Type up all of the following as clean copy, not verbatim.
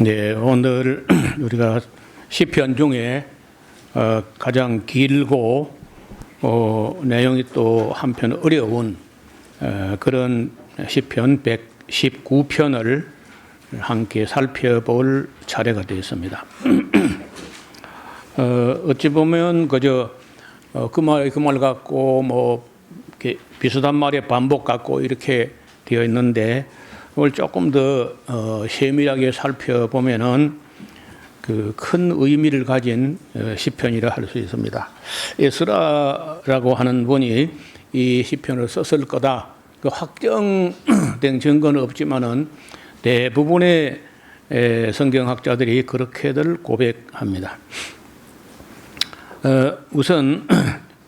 네, 오늘 우리가 시편 중에 가장 길고 내용이 또 한편 어려운 그런 시편 119편을 함께 살펴볼 차례가 되었습니다. 어찌 보면 그저 그 말 갖고 뭐 이렇게 비슷한 말의 반복 갖고 이렇게 되어 있는데 오늘 조금 더 세밀하게 살펴보면은 그 큰 의미를 가진 시편이라 할 수 있습니다. 에스라라고 하는 분이 이 시편을 썼을 거다. 그 확정된 증거는 없지만은 대부분의 성경학자들이 그렇게들 고백합니다. 우선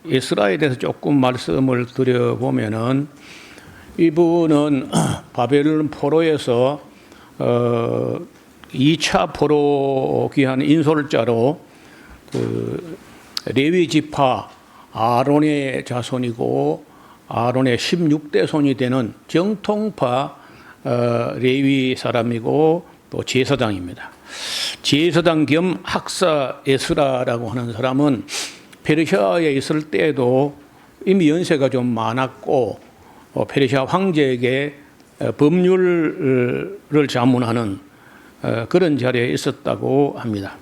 에스라에 대해서 조금 말씀을 드려보면은 이분은 바벨론 포로에서 2차 포로 귀한 인솔자로 그 레위 지파 아론의 자손이고 아론의 16대 손이 되는 정통파 레위 사람이고 또 제사장입니다. 제사장 겸 학사 에스라라고 하는 사람은 페르시아에 있을 때에도 이미 연세가 좀 많았고 페르시아 황제에게 법률을 자문하는 그런 자리에 있었다고 합니다.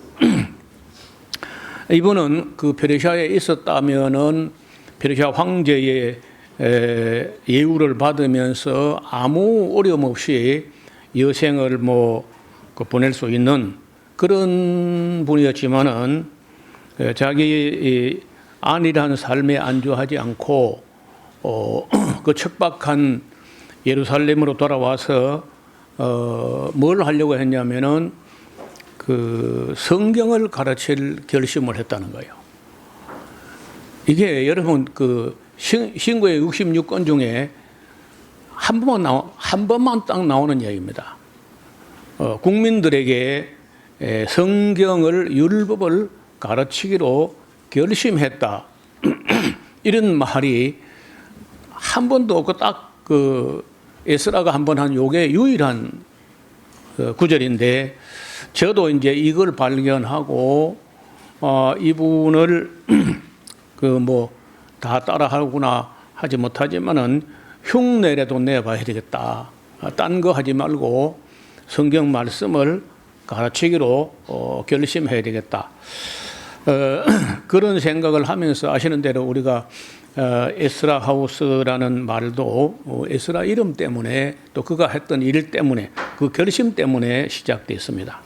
이분은 그 페르시아에 있었다면은 페르시아 황제의 예우를 받으면서 아무 어려움 없이 여생을 보낼 수 있는 그런 분이었지만은 자기 안일한 삶에 안주하지 않고 그 척박한 예루살렘으로 돌아와서 뭘 하려고 했냐면은 그 성경을 가르칠 결심을 했다는 거예요. 이게 여러분 그 신구의 66권 중에 한 번만 딱 나오는 이야기입니다. 국민들에게 성경을 율법을 가르치기로 결심했다. 이런 말이 한 번도 없고 딱 그 에스라가 한 번 한 요게 유일한 구절인데 저도 이제 이걸 발견하고 이분을 그 다 따라하거나 하지 못하지만은 흉내라도 내봐야 되겠다. 딴 거 하지 말고 성경 말씀을 가르치기로 결심해야 되겠다. 그런 생각을 하면서 아시는 대로 우리가 에스라 하우스라는 말도 에스라 이름 때문에 또 그가 했던 일 때문에 그 결심 때문에 시작됐습니다.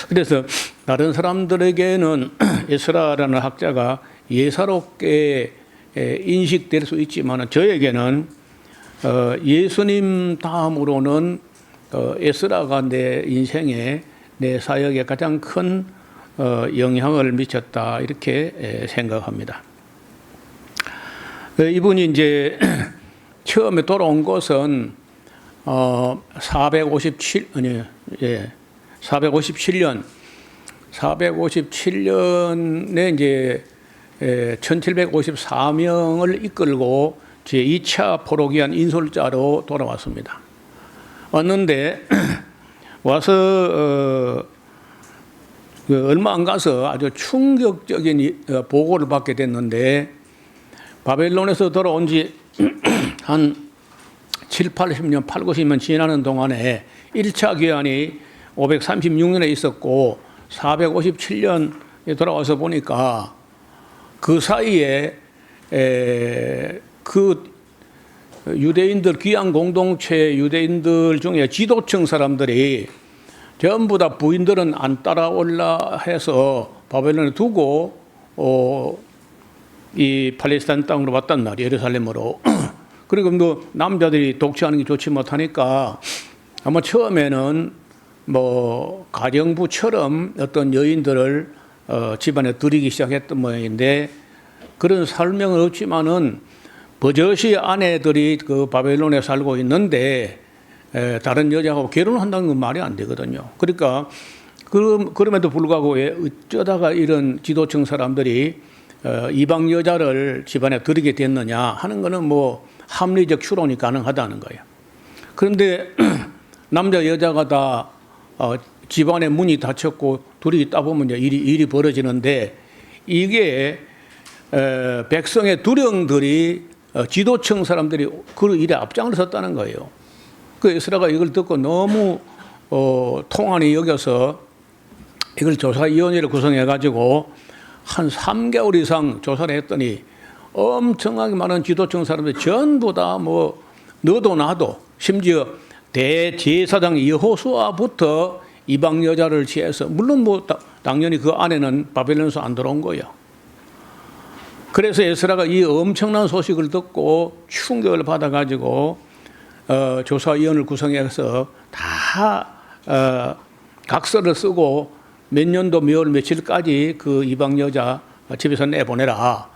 그래서 다른 사람들에게는 에스라라는 학자가 예사롭게 인식될 수 있지만 저에게는 예수님 다음으로는 에스라가 내 인생에 내 사역에 가장 큰 영향을 미쳤다 이렇게 생각합니다. 이분이 이제 처음에 돌아온 것은 457년에 이제 1754명을 이끌고 제2차 포로기한 인솔자로 돌아왔습니다. 왔는데 와서 얼마 안 가서 아주 충격적인 보고를 받게 됐는데 바벨론에서 돌아온 지 한 7, 80년, 8, 90년 지나는 동안에 1차 기한이 536년에 있었고 457년에 돌아와서 보니까 그 사이에 그 유대인들 귀한 공동체 유대인들 중에 지도층 사람들이 전부 다 부인들은 안 따라올라 해서 바벨론에 두고 이 팔레스타인 땅으로 왔단 말이에요. 예루살렘으로. 그리고 남자들이 독취하는 게 좋지 못하니까 아마 처음에는 가정부처럼 어떤 여인들을 집안에 들이기 시작했던 모양인데 그런 설명은 없지만은 버젓이 아내들이 그 바벨론에 살고 있는데 다른 여자하고 결혼한다는 건 말이 안 되거든요. 그러니까 그럼에도 불구하고 왜 어쩌다가 이런 지도층 사람들이 이방 여자를 집안에 들이게 됐느냐 하는 거는 합리적 추론이 가능하다는 거예요. 그런데 남자 여자가 다 집안의 문이 닫혔고 둘이 있다 보면 일이 벌어지는데 이게 백성의 두령들이 지도층 사람들이 그 일에 앞장을 섰다는 거예요. 그 에스라가 이걸 듣고 너무 통한이 여겨서 이걸 조사위원회를 구성해가지고 한 3개월 이상 조사를 했더니 엄청나게 많은 지도층 사람들이 전부 다 뭐 너도 나도 심지어 대제사장 여호수아부터 이방 여자를 취해서 물론 뭐 당연히 그 안에는 바벨론에서 안 들어온 거예요. 그래서 에스라가 이 엄청난 소식을 듣고 충격을 받아가지고 조사위원을 구성해서 다 각서를 쓰고 몇 년도 몇 월 며칠까지 그 이방 여자 집에서 내보내라.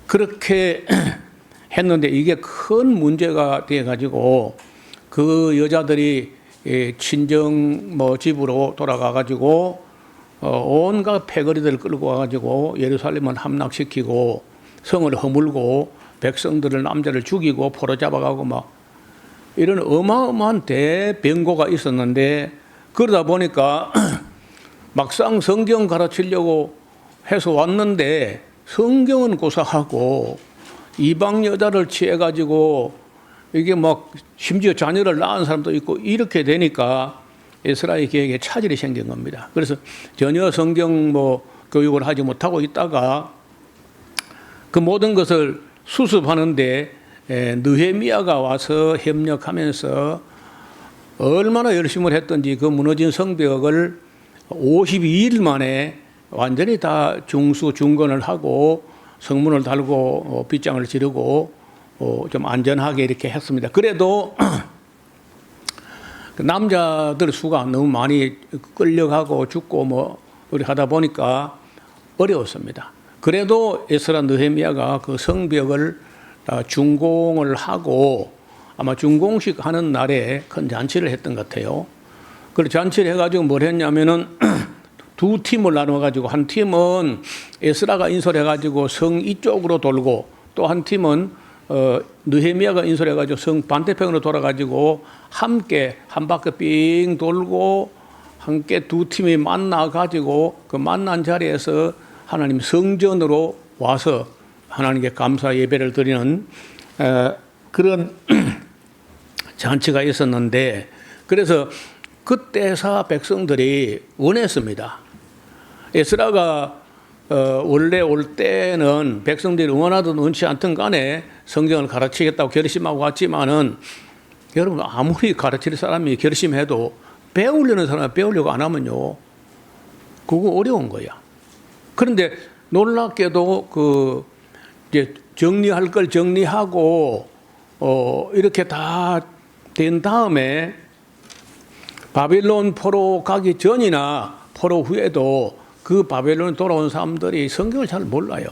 그렇게 했는데 이게 큰 문제가 돼가지고 그 여자들이 친정 뭐 집으로 돌아가가지고 온갖 패거리들을 끌고 와가지고 예루살렘을 함락시키고 성을 허물고 백성들을 남자를 죽이고 포로 잡아가고 막 이런 어마어마한 대변고가 있었는데 그러다 보니까 막상 성경 가르치려고 해서 왔는데 성경은 고사하고 이방 여자를 취해가지고 이게 막 심지어 자녀를 낳은 사람도 있고 이렇게 되니까 에스라의 계획에 차질이 생긴 겁니다. 그래서 전혀 성경 뭐 교육을 하지 못하고 있다가 그 모든 것을 수습하는데 느헤미야가 와서 협력하면서 얼마나 열심을 했던지 그 무너진 성벽을 52일 만에 완전히 다 중건을 하고 성문을 달고 빗장을 지르고 좀 안전하게 이렇게 했습니다. 그래도 남자들 수가 너무 많이 끌려가고 죽고 뭐 우리 하다 보니까 어려웠습니다. 그래도 에스라 느헤미야가 그 성벽을 준공을 하고 아마 준공식 하는 날에 큰 잔치를 했던 것 같아요. 그 잔치를 해가지고 뭘 했냐면은 두 팀을 나눠가지고 한 팀은 에스라가 인솔해가지고 성 이쪽으로 돌고 또 한 팀은 느헤미야가 인솔해가지고 성 반대편으로 돌아가지고 함께 한 바퀴 삥 돌고 함께 두 팀이 만나가지고 그 만난 자리에서 하나님 성전으로 와서 하나님께 감사 예배를 드리는 그런 잔치가 있었는데 그래서 그때사 백성들이 원했습니다. 에스라가 원래 올 때는 백성들이 원하든 원치 않든 간에 성경을 가르치겠다고 결심하고 왔지만은 여러분 아무리 가르칠 사람이 결심해도 배우려는 사람이 배우려고 안 하면요 그거 어려운 거야. 그런데 놀랍게도 그 이제 정리할 걸 정리하고 이렇게 다 된 다음에 바벨론 포로 가기 전이나 포로 후에도 그 바벨론 돌아온 사람들이 성경을 잘 몰라요.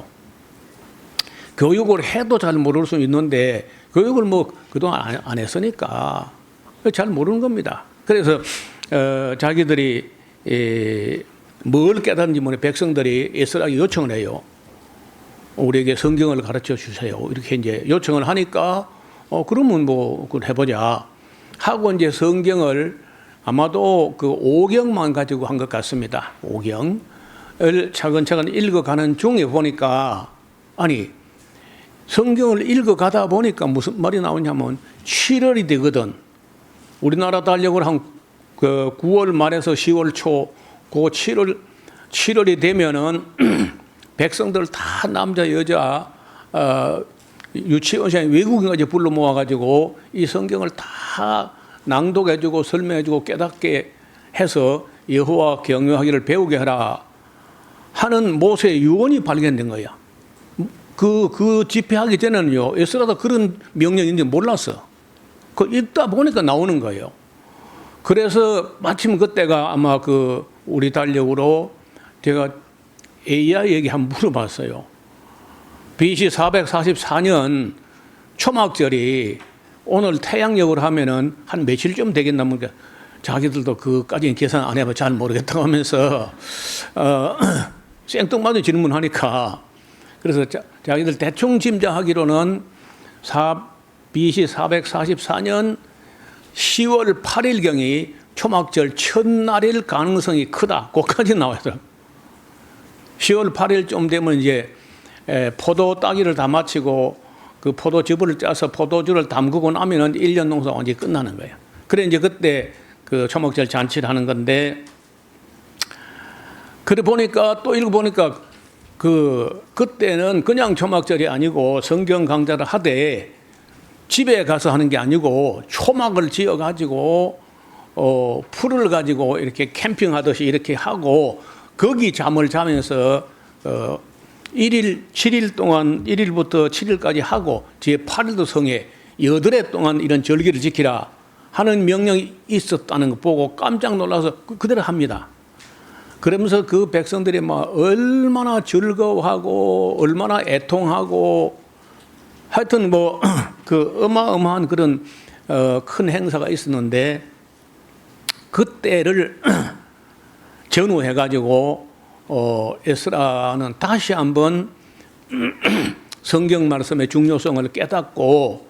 교육을 해도 잘 모를 수 있는데 교육을 뭐 그동안 안 했으니까 잘 모르는 겁니다. 그래서 자기들이 뭘 깨닫는지 모르는 백성들이 에스라에게 요청을 해요. 우리에게 성경을 가르쳐 주세요. 이렇게 이제 요청을 하니까 그러면 뭐 그걸 해보자 하고 이제 성경을 아마도 그 5경만 가지고 한 것 같습니다. 5경을 차근차근 읽어가는 중에 보니까 아니 성경을 읽어가다 보니까 무슨 말이 나오냐면 7월이 되거든. 우리나라 달력을 한 그 9월 말에서 10월 초 그 7월이 되면은 백성들 다 남자 여자 유치원생 외국인까지 불러 모아가지고 이 성경을 다 낭독해주고 설명해주고 깨닫게 해서 여호와 경외하기를 배우게 하라 하는 모세의 유언이 발견된 거야. 그 집회하기 전에는요 에스라도 그런 명령이 있는지 몰랐어. 그 읽다 보니까 나오는 거예요. 그래서 마침 그때가 아마 그 우리 달력으로 제가 AI에게 한번 물어봤어요. BC 444년 초막절이 오늘 태양력으로 하면은 한 며칠쯤 되겠나 보니까 자기들도 그까지는 계산 안 해봐 잘 모르겠다고 하면서 생뚱맞은 질문하니까 그래서 자기들 대충 짐작하기로는 BC 444년 10월 8일경이 초막절 첫날일 가능성이 크다. 그까지 나와서 10월 8일쯤 되면 이제 포도 따기를 다 마치고 그 포도즙을 짜서 포도주를 담그고 나면은 1년 농사가 완전히 끝나는 거예요. 그래 이제 그때 그 초막절 잔치를 하는 건데, 그래 보니까 또 읽어보니까 그때는 그냥 초막절이 아니고 성경 강좌를 하되 집에 가서 하는 게 아니고 초막을 지어 가지고 풀을 가지고 이렇게 캠핑하듯이 이렇게 하고 거기 잠을 자면서 7일 동안 1일부터 7일까지 하고 제8일도 성에 8해 동안 이런 절기를 지키라 하는 명령이 있었다는 거 보고 깜짝 놀라서 그대로 합니다. 그러면서 그 백성들이 막 얼마나 즐거워하고 얼마나 애통하고 하여튼 뭐 그 어마어마한 그런 큰 행사가 있었는데, 그때를 전후해 가지고 에스라는 다시 한번 성경 말씀의 중요성을 깨닫고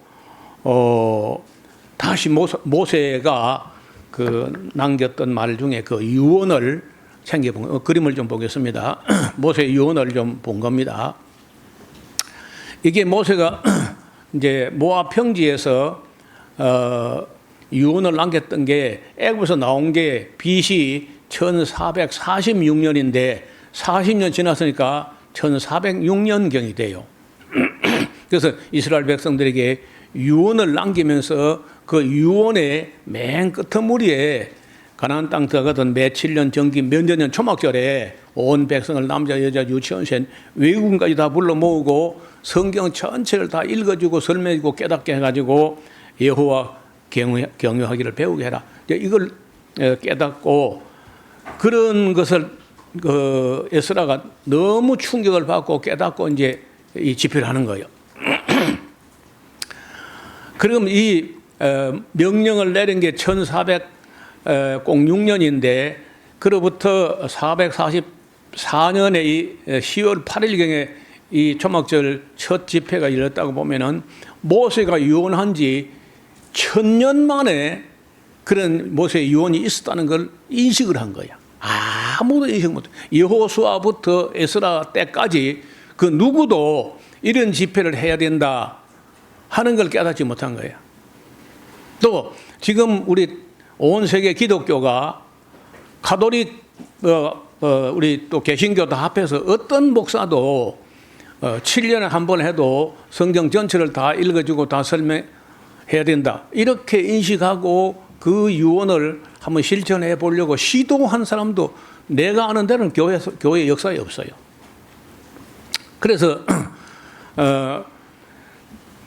다시 모세가 그 남겼던 말 중에 그 유언을 챙겨본 그림을 좀 보겠습니다. 모세의 유언을 좀 본 겁니다. 이게 모세가 이제 모압 평지에서 유언을 남겼던 게 애굽에서 나온 게 BC 1446년인데 40년 지났으니까 1406년경이 돼요. 그래서 이스라엘 백성들에게 유언을 남기면서 그 유언의 맨 끄트머리에 가나안 땅 들어가던 매 7년 정기 면전년 초막절에 온 백성을 남자 여자 유치원생 외국인까지 다 불러 모으고 성경 전체를 다 읽어주고 설명해주고 깨닫게 해가지고 여호와 경유하기를 배우게 해라. 이걸 깨닫고 그런 것을 에스라가 너무 충격을 받고 깨닫고 이제 이 집회를 하는 거예요. 그럼 이 명령을 내린 게 1406년인데 그로부터 444년에 이 10월 8일경에 이 초막절 첫 집회가 열렸다고 보면은 모세가 유언한 지 1000년 만에 그런 모세의 유언이 있었다는 걸 인식을 한 거야. 아무도 인식 못해. 여호수아부터 에스라 때까지 그 누구도 이런 집회를 해야 된다 하는 걸 깨닫지 못한 거예요. 또 지금 우리 온 세계 기독교가 가톨릭 우리 또 개신교 다 합해서 어떤 목사도 7년에 한 번 해도 성경 전체를 다 읽어주고 다 설명해야 된다 이렇게 인식하고 그 유언을 한번 실천해 보려고 시도한 사람도 내가 아는 데는 교회 역사에 없어요. 그래서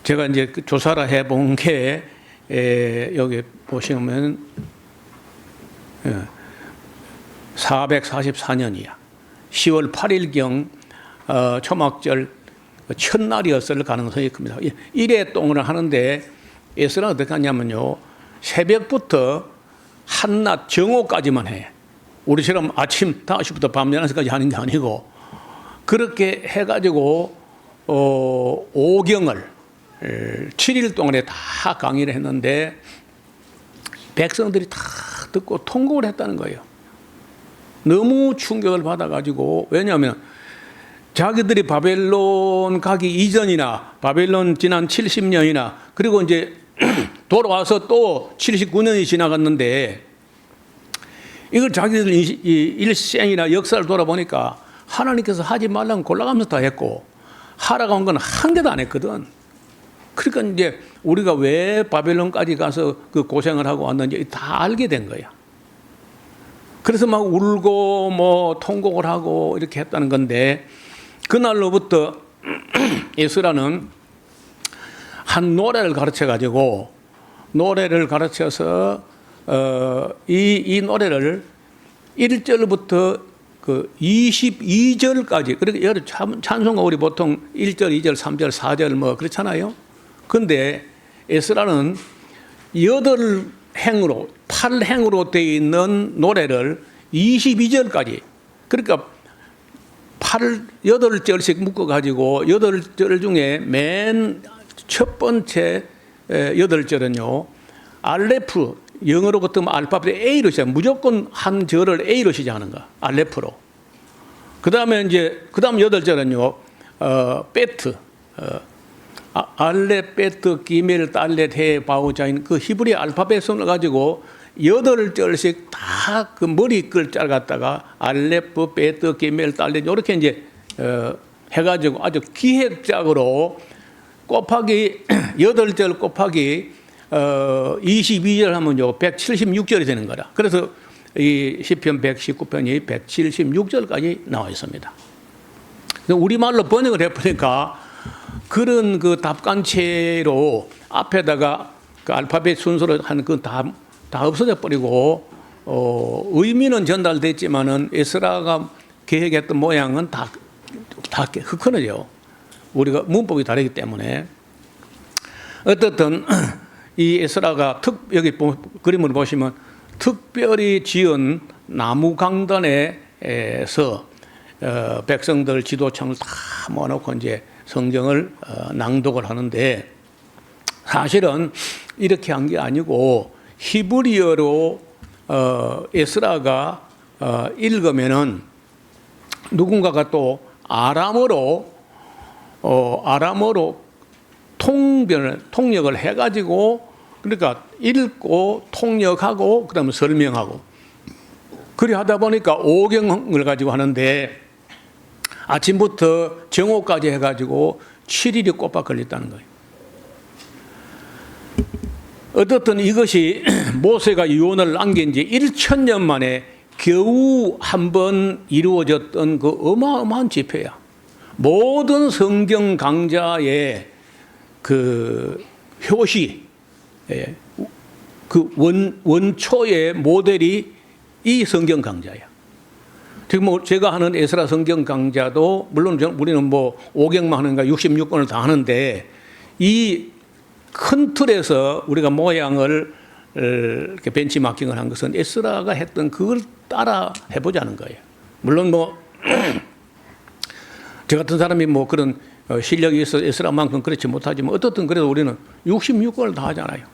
제가 이제 조사를 해본 게 여기 보시면 444년이야. 10월 8일경 초막절 첫날이었을 가능성이 큽니다. 1회 동안을 하는데 에스라는 어떻게 하냐면요, 새벽부터 한낮 정오까지만 해. 우리처럼 아침 5시부터 밤 11시까지 하는 게 아니고 그렇게 해가지고 5경을 7일 동안에 다 강의를 했는데 백성들이 다 듣고 통곡을 했다는 거예요. 너무 충격을 받아가지고, 왜냐하면 자기들이 바벨론 가기 이전이나 바벨론 지난 70년이나 그리고 이제 돌아와서 또 79년이 지나갔는데 이걸 자기들 일생이나 역사를 돌아보니까 하나님께서 하지 말라고 골라가면서 다 했고 하라고 한 건 한 개도 안 했거든. 그러니까 이제 우리가 왜 바벨론까지 가서 그 고생을 하고 왔는지 다 알게 된 거야. 그래서 막 울고 뭐 통곡을 하고 이렇게 했다는 건데, 그날로부터 에스라는 한 노래를 가르쳐가지고 노래를 가르쳐서 이 노래를 1절부터 그 22절까지, 그러니까 찬송가 우리 보통 1절, 2절, 3절, 4절 뭐 그렇잖아요. 근데 에스라는 8행으로 8행으로 되어 있는 노래를 22절까지, 그러니까 8절씩 묶어가지고 8절 중에 맨 첫 번째 8절은요 알레프, 영어로 같으면 알파벳 A로 시작. 무조건 한 절을 A로 시작하는 거야. 알레프로. 그다음에 그다음 8절은요. 베트. 알레 베트 기멜 달렛 해 바우자인 그 히브리 알파벳을 가지고 8절씩 다 그 머리 글자를 갖다가 알레프 베트 기멜 달렛 이렇게 이제 해가지고 아주 기획적으로 곱하기 8절 곱하기 22절 하면요 176절이 되는 거라. 그래서 이 시편 119편이 176절까지 나와 있습니다. 우리말로 번역을 해보니까 그런 그 답간체로 앞에다가 그 알파벳 순서로 한 그 다 없어져 버리고 의미는 전달됐지만은 에스라가 계획했던 모양은 다 흑헌이죠. 우리가 문법이 다르기 때문에 어떻든 이 에스라가 여기 그림을 보시면 특별히 지은 나무 강단에서 백성들 지도청을 다 모아놓고 이제 성경을 낭독을 하는데 사실은 이렇게 한 게 아니고 히브리어로 에스라가 읽으면은 누군가가 또 아람어로 통역을 해가지고 그러니까 읽고 통역하고 그다음에 설명하고 그리 하다 보니까 오경을 가지고 하는데 아침부터 정오까지 해가지고 7일이 꼬박 걸렸다는 거예요. 어떻든 이것이 모세가 유언을 남긴 지 1000년 만에 겨우 한 번 이루어졌던 그 어마어마한 집회야. 모든 성경 강자의 그 효시, 그 원초의 모델이 이 성경 강자야. 지금 뭐 제가 하는 에스라 성경 강자도 물론 우리는 뭐 5경만 하는가 66권을 다 하는데 이 큰 틀에서 우리가 모양을 이렇게 벤치마킹을 한 것은 에스라가 했던 그걸 따라 해보자는 거예요. 물론 뭐 저 같은 사람이 뭐 그런 실력이 있어 에스라만큼 그렇지 못하지만 어떻든 그래도 우리는 66권을 다 하잖아요.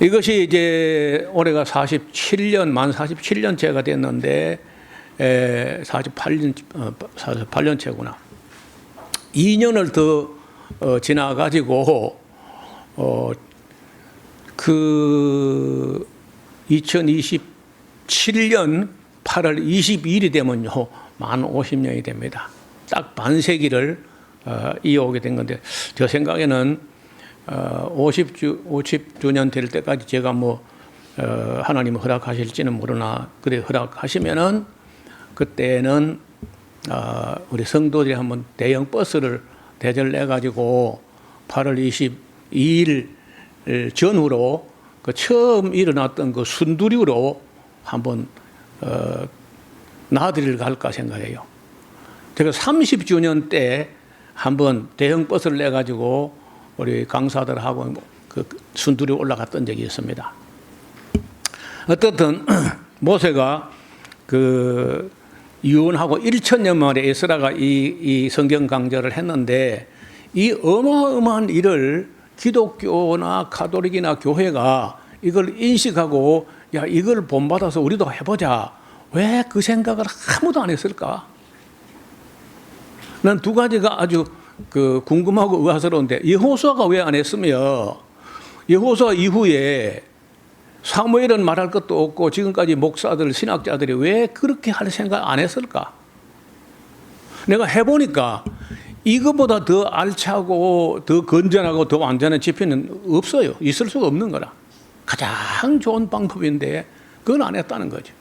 이것이 이제 올해가 47년 47년째가 됐는데 48년째구나. 2년을 더 지나가지고 그 2027년 8월 22일이 되면요 만 50년이 됩니다. 딱 반세기를 이어오게 된 건데 저 생각에는 50주년 될 때까지 제가 뭐 하나님 허락하실지는 모르나 그래 허락하시면은 그때는 우리 성도들이 한번 대형 버스를 대절내 가지고 8월 22일 전후로 그 처음 일어났던 그 순두리로 한번 나들이를 갈까 생각해요. 제가 30주년 때 한번 대형 버스를 내 가지고 우리 강사들하고 그 순두리 올라갔던 적이 있습니다. 어떻든 모세가 그 유언하고 1000년 만에 에스라가 이 성경 강좌를 했는데 이 어마어마한 일을 기독교나 가톨릭이나 교회가 이걸 인식하고 야 이걸 본받아서 우리도 해보자. 왜 그 생각을 아무도 안 했을까? 난 두 가지가 아주 그 궁금하고 의아스러운데 여호수아가 왜 안 했으며 여호수아 이후에 사무엘은 말할 것도 없고 지금까지 목사들 신학자들이 왜 그렇게 할 생각 안 했을까? 내가 해보니까 이거보다 더 알차고 더 건전하고 더 완전한 집회는 없어요. 있을 수가 없는 거라. 가장 좋은 방법인데 그건 안 했다는 거죠.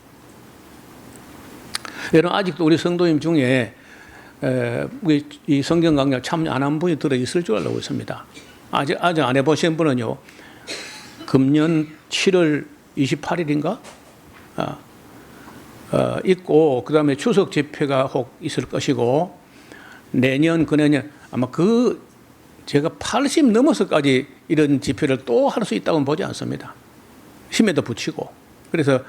여러분 아직도 우리 성도님 중에 이 성경 강좌 참여 안 한 분이 들어 있을 줄 알고 있습니다. 아직 안 해보신 분은요. 금년 7월 28일인가 있고 그다음에 추석 집회가 혹 있을 것이고 내년 그내년 아마 그 제가 80 넘어서까지 이런 집회를 또 할 수 있다고는 보지 않습니다. 힘에도 붙이고 그래서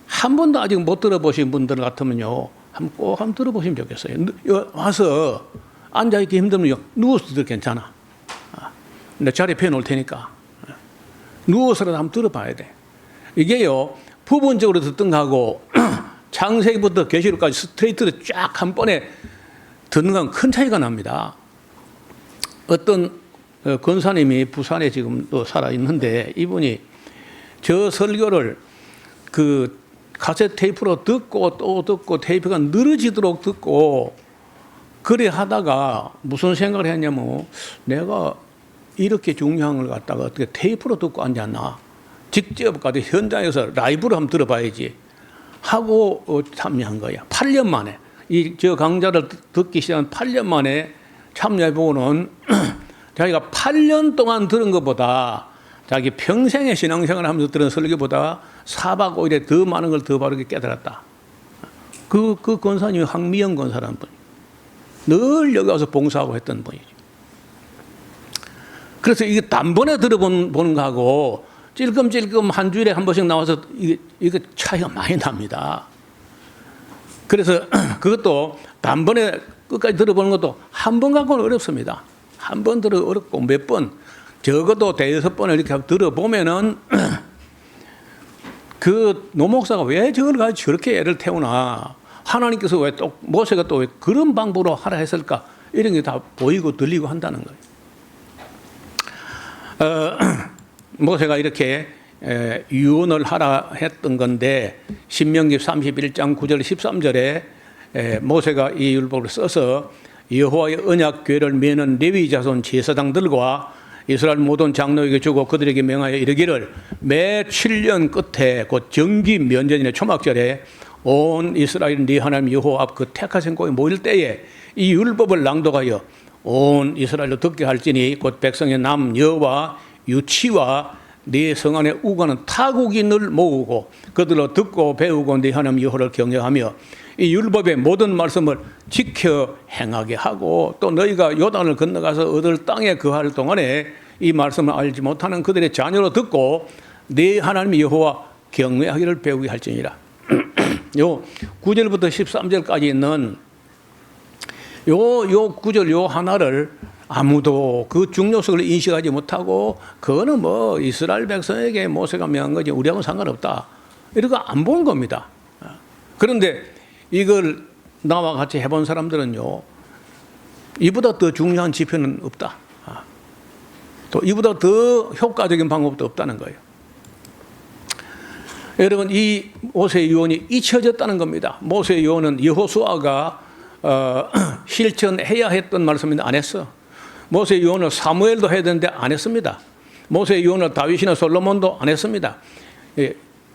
한 번도 아직 못 들어보신 분들 같으면요 꼭 한번 들어보시면 좋겠어요. 와서 앉아있기 힘들면요 누워서 들어도 괜찮아. 내 자리에 펴놓을 테니까 누워서라도 한번 들어봐야 돼. 이게요, 부분적으로 듣던 거하고 창세기부터 계시록까지 스트레이트로 쫙 한 번에 듣는 건 큰 차이가 납니다. 어떤 권사님이 부산에 지금 또 살아 있는데 이분이 저 설교를 그 카세트 테이프로 듣고 또 듣고 테이프가 늘어지도록 듣고 그래 하다가 무슨 생각을 했냐면 내가 이렇게 중요한 걸 갖다가 어떻게 테이프로 듣고 앉았나, 직접 가서 현장에서 라이브로 한번 들어봐야지 하고 참여한 거야. 8년 만에 저 강좌를 듣기 시작한 8년 만에 참여해보고는 자기가 8년 동안 들은 것보다 자기 평생의 신앙생활을 하면서 들은 설교보다 4박 5일에 더 많은 걸 더 바르게 깨달았다. 그 권사님이 황미영 권사라는 분이 늘 여기 와서 봉사하고 했던 분이죠. 그래서 이게 단번에 들어보는 거하고 찔끔찔끔 한 주일에 한 번씩 나와서 이게 차이가 많이 납니다. 그래서 그것도 단번에 끝까지 들어보는 것도 한 번 갖고는 어렵습니다. 한 번 들어 어렵고 몇 번, 적어도 대여섯 번을 이렇게 들어보면은 그 노목사가 왜 저걸 가지고 저렇게 애를 태우나, 하나님께서 왜 또 모세가 또 왜 그런 방법으로 하라 했을까, 이런 게 다 보이고 들리고 한다는 거예요. 모세가 이렇게 유언을 하라 했던 건데 신명기 31장 9절 13절에 모세가 이 율법을 써서 여호와의 언약궤를 메는 레위 자손 제사장들과 이스라엘 모든 장로에게 주고 그들에게 명하여 이르기를 매 7년 끝에 곧 정기 면전이나 초막절에 온 이스라엘 네 하나님 여호와 앞 그 택하신 곳에 모일 때에 이 율법을 낭독하여 온 이스라엘로 듣게 할지니 곧 백성의 남 여와 유치와 네 성 안에 우가는 타국인을 모으고 그들로 듣고 배우고 네 하나님 여호와를 경외하며 이 율법의 모든 말씀을 지켜 행하게 하고 또 너희가 요단을 건너가서 얻을 땅에 거할 동안에 이 말씀을 알지 못하는 그들의 자녀로 듣고 네 하나님 여호와 경외하기를 배우게 할지니라. 요 9절부터 13절까지 있는 요 9절 요 하나를 아무도 그 중요성을 인식하지 못하고 그거는 뭐 이스라엘 백성에게 모세가 명한 거지 우리하고는 상관없다, 이러고 안 본 겁니다. 그런데 이걸 나와 같이 해본 사람들은요, 이보다 더 중요한 지표는 없다, 또 이보다 더 효과적인 방법도 없다는 거예요. 여러분, 이 모세의 유언이 잊혀졌다는 겁니다. 모세의 유언은 여호수아가 실천해야 했던 말씀인데 안 했어. 모세의 유언을 사무엘도 해야 되는데 안 했습니다. 모세의 유언을 다윗이나 솔로몬도 안 했습니다.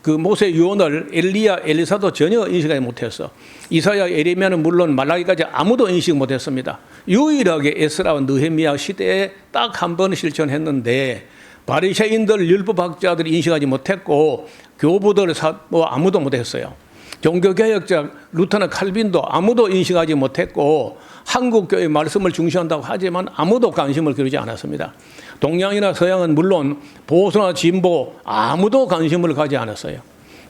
그 모세의 유언을 엘리야, 엘리사도 전혀 인식하지 못했어. 이사야, 예레미야는 물론 말라기까지 아무도 인식 못했습니다. 유일하게 에스라와 느헤미야 시대에 딱 한 번 실천했는데 바리새인들, 율법학자들이 인식하지 못했고 교부들 아무도 못했어요. 종교개혁자 루터나 칼빈도 아무도 인식하지 못했고 한국교회 말씀을 중시한다고 하지만 아무도 관심을 기울이지 않았습니다. 동양이나 서양은 물론 보수나 진보 아무도 관심을 가지 않았어요.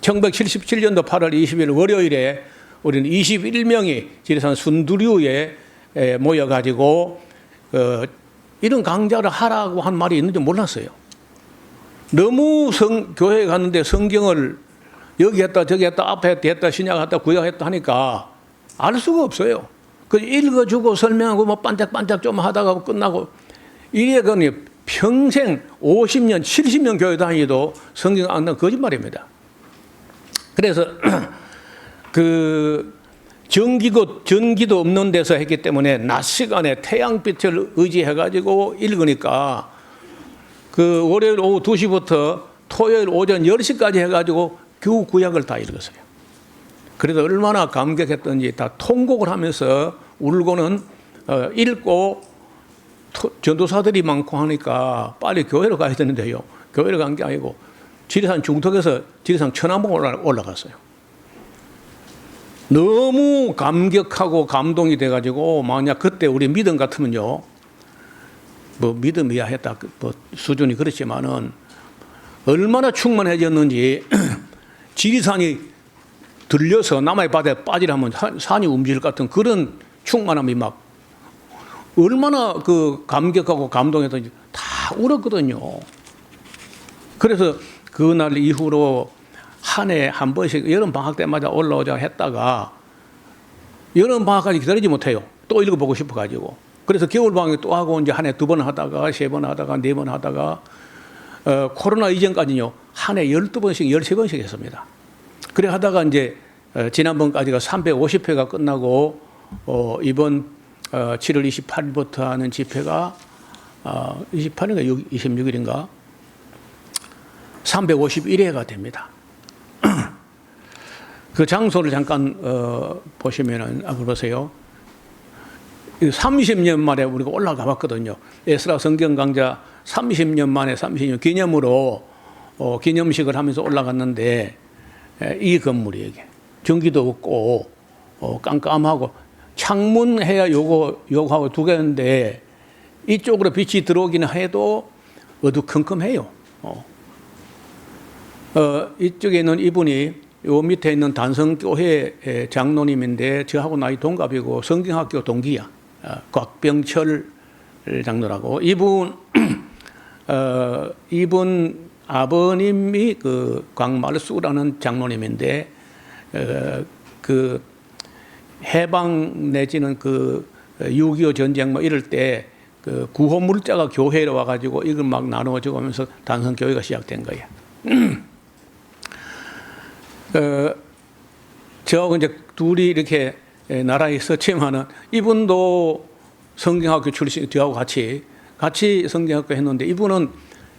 1977년도 8월 20일 월요일에 우리는 21명이 지리산 순두류에 모여가지고 이런 강좌를 하라고 한 말이 있는지 몰랐어요. 너무 교회에 갔는데 성경을 여기 했다 저기 했다 앞에 했다 신약했다 구약했다 하니까 알 수가 없어요. 그 읽어주고 설명하고 뭐 반짝반짝 좀 하다가 끝나고 이래 거니 평생 50년 70년 교회 다니도 성경 안 나온 거짓말입니다. 그래서 그 전기도 없는 데서 했기 때문에 낮 시간에 태양빛을 의지해 가지고 읽으니까 그 월요일 오후 2시부터 토요일 오전 10시까지 해 가지고 겨우 구약을 다 읽었어요. 그래서 얼마나 감격했던지 다 통곡을 하면서 울고는 읽고 전도사들이 많고 하니까 빨리 교회로 가야 되는데요. 교회로 간 게 아니고 지리산 중턱에서 지리산 천안봉 올라갔어요. 너무 감격하고 감동이 돼가지고 만약 그때 우리 믿음 같으면요, 뭐 믿음이야 했다 뭐 수준이 그렇지만은 얼마나 충만해졌는지 지리산이 들려서 남의 바다에 빠지라면 산이 움직일 것 같은 그런 충만함이 막 얼마나 그 감격하고 감동했던지 다 울었거든요. 그래서 그날 이후로 한 해 한 번씩 여름 방학 때마다 올라오자 했다가 여름 방학까지 기다리지 못해요. 또 읽어보고 싶어가지고. 그래서 겨울 방학에 또 하고 이제 한 해 2번 하다가 3번 하다가 4번 하다가 코로나 이전까지는요 한 해 12번씩 13번씩 했습니다. 그래 하다가 이제 지난번까지가 350회가 끝나고 이번 7월 28일부터 하는 집회가 28일인가 26일인가 351회가 됩니다. 그 장소를 잠깐 보시면은 앞을 보세요. 30년 만에 우리가 올라가 봤거든요. 에스라 성경 강좌 30년 만에 30년 기념으로 기념식을 하면서 올라갔는데 이 건물이 여기 전기도 없고 깜깜하고 창문 해야 요거하고 두 개인데 이쪽으로 빛이 들어오기는 해도 어두컴컴해요. 이쪽에 있는 이분이 요 밑에 있는 단성교회 장로님인데 저하고 나이 동갑이고 성경학교 동기야. 곽병철 장로라고. 이분 아버님이 그 광말수라는 장로님인데 그 해방 내지는 그 6.25 전쟁 뭐 이럴 때 그 구호 물자가 교회로 와가지고 이걸 막 나누어지고 하면서 단성교회가 시작된 거예요. 저하고 이제 둘이 이렇게 나라에 있었지만은 이분도 성경학교 출신, 저하고 같이 성경학교 했는데 이분은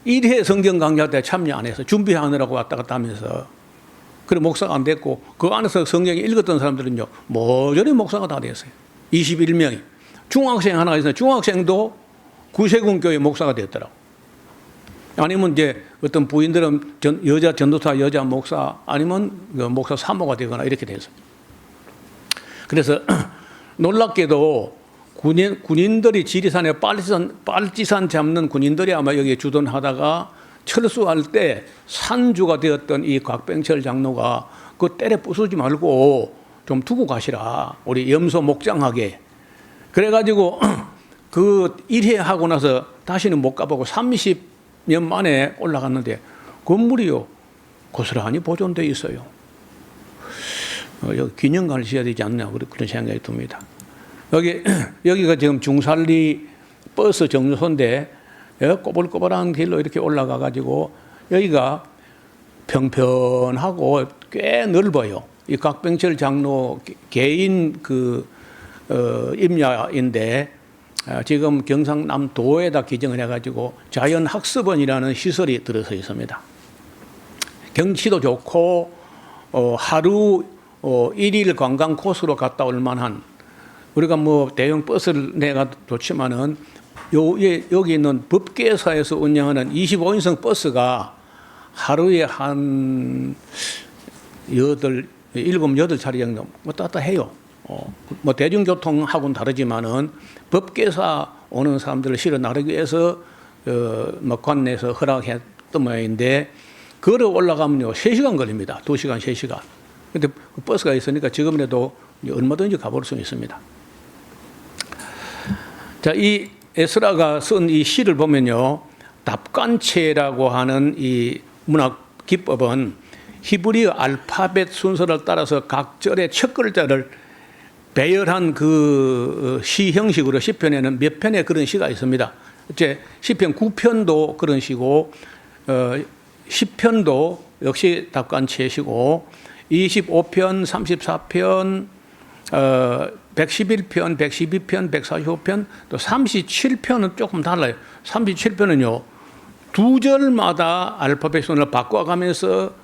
1회 성경 강좌 때 참여 안 해서 준비하느라고 왔다 갔다 하면서 그래 목사가 안 됐고 그 안에서 성경 읽었던 사람들은요 모조리 목사가 다 됐어요. 21명이. 중학생 하나가 있어요. 중학생도 구세군 교회 목사가 됐더라고. 아니면 이제 어떤 부인들은 여자 전도사, 여자 목사, 아니면 목사 사모가 되거나 이렇게 돼서. 그래서 놀랍게도 군인들이 지리산에 빨치산 잡는 군인들이 아마 여기에 주둔하다가 철수할 때 산주가 되었던 이 곽병철 장로가 그거 때려 부수지 말고 좀 두고 가시라. 우리 염소 목장하게. 그래가지고 그 1회 하고 나서 다시는 못 가보고 30년 만에 올라갔는데 건물이요 고스란히 보존되어 있어요. 여기 기념관을 지어야 되지 않나 그런 생각이 듭니다. 여기가 지금 중산리 버스 정류소인데 꼬불꼬불한 길로 이렇게 올라가 가지고 여기가 평평하고 꽤 넓어요. 이 곽병철 장로 개인 임야인데 지금 경상남도에다 기증을 해가지고 자연학습원이라는 시설이 들어서 있습니다. 경치도 좋고 하루 1일 관광 코스로 갔다 올 만한 우리가 뭐 대형 버스를 내가 좋지만은 여기 있는 법계사에서 운영하는 25인승 버스가 하루에 한 7-8차례 정도 왔다 갔다 해요. 뭐 대중교통하고는 다르지만은 법계사 오는 사람들을 실어 나르기 위해서 뭐 관내에서 허락했던 모양인데 걸어 올라가면요 3시간 걸립니다. 2시간, 3시간. 근데 그 버스가 있으니까 지금이라도 얼마든지 가볼 수 있습니다. 자, 이 에스라가 쓴 이 시를 보면요, 답간체라고 하는 이 문학 기법은 히브리어 알파벳 순서를 따라서 각 절의 첫 글자를 배열한 그 시 형식으로 시편에는 몇 편의 그런 시가 있습니다. 이제 시편 9편도 그런 시고, 10편도 역시 답간체시고, 25편, 34편, 111편, 112편, 145편, 또 37편은 조금 달라요. 37편은요, 두 절마다 알파벳 순서를 바꿔가면서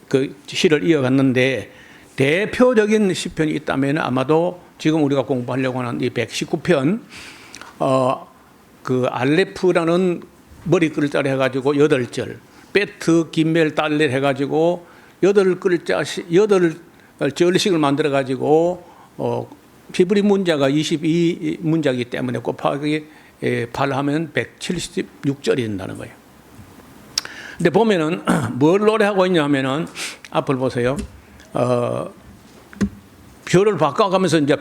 그 시를 이어갔는데, 대표적인 시편이 있다면 아마도 지금 우리가 공부하려고 하는 이 119편, 그 알레프라는 머리 글자를 해가지고 8절, 베트, 김멜, 달렛 해가지고 8절씩을 만들어가지고, 히브리 문자가 22문자이기 때문에 곱하기 8하면 176절이 된다는 거예요. 근데 보면은 뭘 노래하고 있냐 하면은 앞을 보세요. 별을 바꿔가면서 이제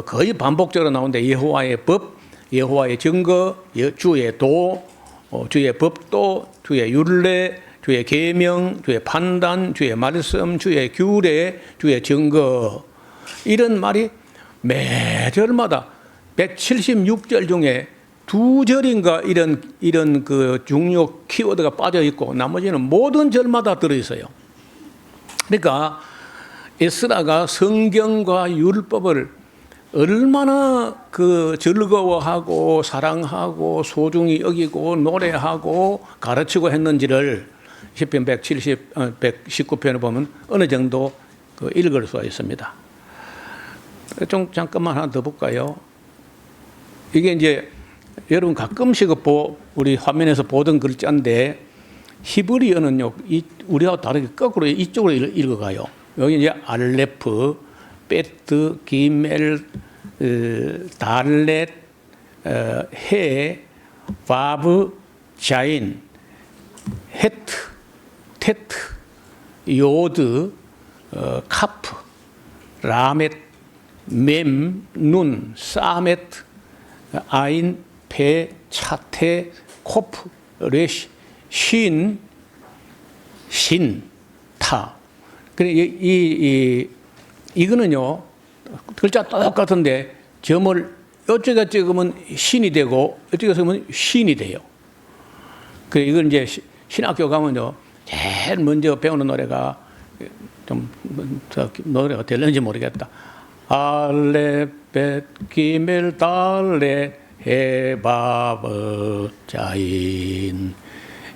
거의 반복적으로 나오는데 여호와의 법, 여호와의 증거, 주의 도, 주의 법도, 주의 율례, 주의 계명, 주의 판단, 주의 말씀, 주의 규례, 주의 증거. 이런 말이 매 절마다 176절 중에 2절인가 이런 그 중요 키워드가 빠져 있고 나머지는 모든 절마다 들어 있어요. 그러니까 에스라가 성경과 율법을 얼마나 그 즐거워하고 사랑하고 소중히 여기고 노래하고 가르치고 했는지를 시편 119편에 보면 어느 정도 그 읽을 수가 있습니다. 좀 잠깐만 하나 더 볼까요? 이게 이제 여러분 가끔씩 우리 화면에서 보던 글자인데 히브리어는요 우리하고 다르게 거꾸로 이쪽으로 읽어가요. 여기 이제 알레프, 베트, 기멜, 달렛, 해, 바브, 자인, 헤트, 테트, 요드, 카프, 라멧, mem눈, 사멧, 아인, 페, 차테, 코프, 레시, 신, 타. 그래 이거는요 글자 똑같은데 점을 이쪽에 찍으면 신이 되고 이쪽에 쓰면 신이 돼요. 그래 이건 이제 신학교 가면요 제일 먼저 배우는 노래가 좀 노래가 될는지 모르겠다. 알레 벳 기멜 달레 해바브 자인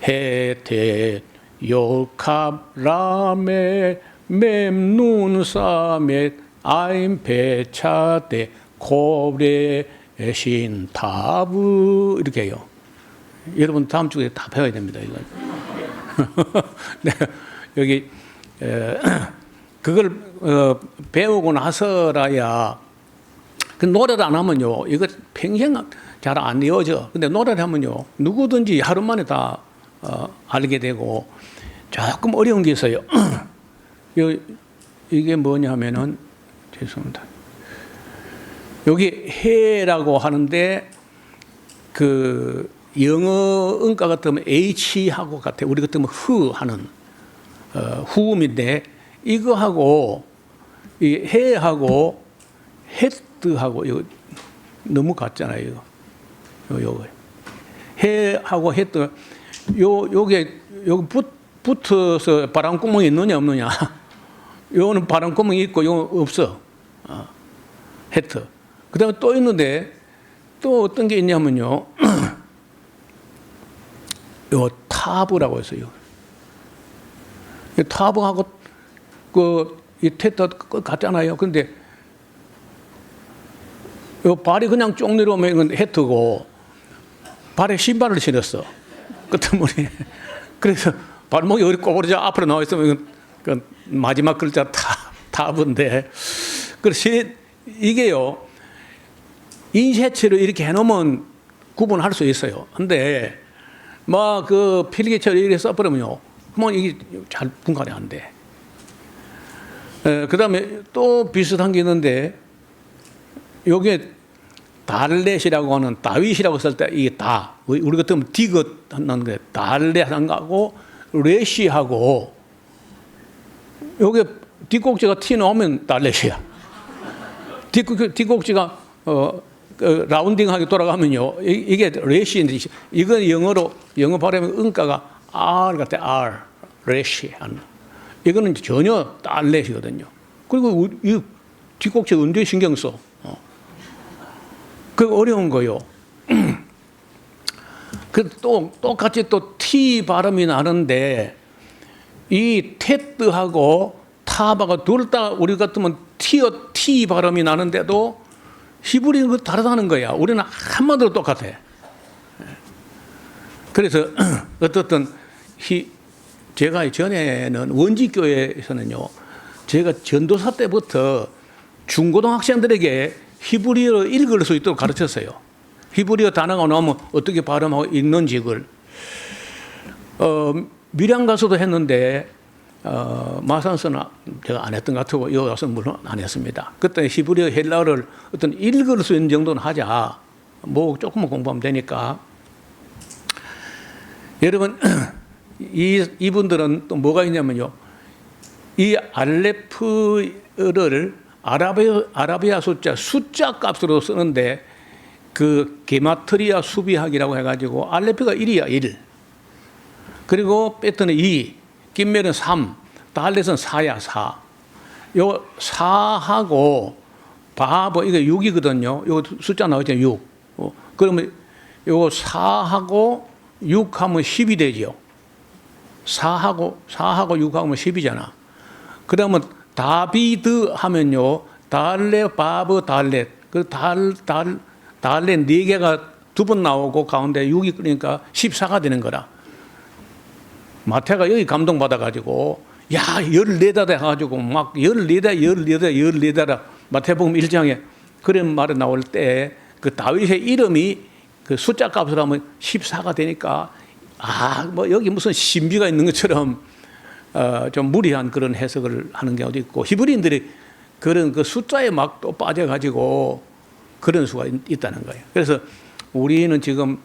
헤테 요캅 라메 mem눈 사멧 아임 베차데 코브레 신 타브 이렇게 해요. 여러분 다음 주에 다 배워야 됩니다. 이건. 네, 여기 그걸 배우고 나서라야 그 노래를 안 하면요 이거 평생 잘 안 이어져. 근데 노래를 하면요 누구든지 하루 만에 다 알게 되고 조금 어려운 게 있어요. 이게 뭐냐면은 죄송합니다. 여기 해라고 하는데 그 영어 음가 같으면 H하고 같아요. 우리 같으면 흐 하는 후음인데 이거하고 이 해하고 헤드하고 이거 너무 같잖아요. 이거 해하고 헤드 요게 여기 붙어서 바람구멍이 있느냐 없느냐. 요거는 바람구멍이 있고 요거 없어. 헤드. 그다음에 또 있는데 또 어떤 게 있냐면요. 요 타브라고 했어요. 타브하고 이 테터 같잖아요. 근데 요 발이 그냥 쭉 내려오면 이건 헤트고 발에 신발을 신었어. 끝머리. 그래서 발목이 어디 꼬부러져 앞으로 나와 있으면 그 마지막 글자 타브인데 그래서 이게요 인쇄체로 이렇게 해놓으면 구분할 수 있어요. 근데 막 그 필기체로 이렇게 써버리면요, 뭐 이게 잘 분간이 안 돼. 그 다음에 또 비슷한 게 있는데 요게 달렛이라고 하는 다윗이라고 쓸 때 이게 다 우리 같으면 디귿 하는 게 달렛 한 거하고 레시하고 요게 뒷꼭지가 티 나오면 달렛이야. 뒷꼭지가 라운딩하게 돌아가면요 이게 레시인데 이건 영어 발음의 음가가 R 같아. R 레시 하는 이거는 전혀 달렛이거든요. 그리고 이 뒷꼭지 언제 신경 써? 그 어려운 거요. 그 또 똑같이 또 T 발음이 나는데 이 테트하고 타바가 둘 다 우리 같으면 T 발음이 나는데도 히브리는 다르다는 거야. 우리는 한마디로 똑같아. 그래서 어떻든 제가 전에는 원지교회에서는요, 제가 전도사 때부터 중고등학생들에게 히브리어 읽을 수 있도록 가르쳤어요. 히브리어 단어가 나오면 어떻게 발음하고 읽는지 그걸. 밀양 가서도 했는데 마산서는 제가 안 했던 것 같고 여기 와서 물론 안 했습니다. 그때 히브리어 헬라어를 어떤 읽을 수 있는 정도는 하자. 뭐 조금만 공부하면 되니까. 여러분 이분들은 또 뭐가 있냐면요. 이 알레프를 아라비아 숫자 값으로 쓰는데 그 게마트리아 수비학이라고 해가지고 알레프가 1이야 1. 그리고 베트는 2, 김멜은 3, 달렛은 4야 4. 요 4하고 바보 이게 6이거든요. 요 숫자 나오잖아요 6. 그러면 요 4하고 6하면 10이 되죠. 4하고 6하면 10이잖아. 그다음은 다비드 하면요. 달렛, 바브, 달렛. 그 달렛 4개가 두 번 나오고 가운데 6이 그러니까 14가 되는 거라. 마태가 여기 감동받아가지고, 야, 14다 해가지고, 막 14다. 마태복음 1장에 그런 말이 나올 때, 그 다윗의 이름이 그 숫자 값으로 하면 14가 되니까, 뭐 여기 무슨 신비가 있는 것처럼, 좀 무리한 그런 해석을 하는 경우도 있고, 히브리인들이 그런 그 숫자에 막 또 빠져가지고, 그런 수가 있다는 거예요. 그래서 우리는 지금,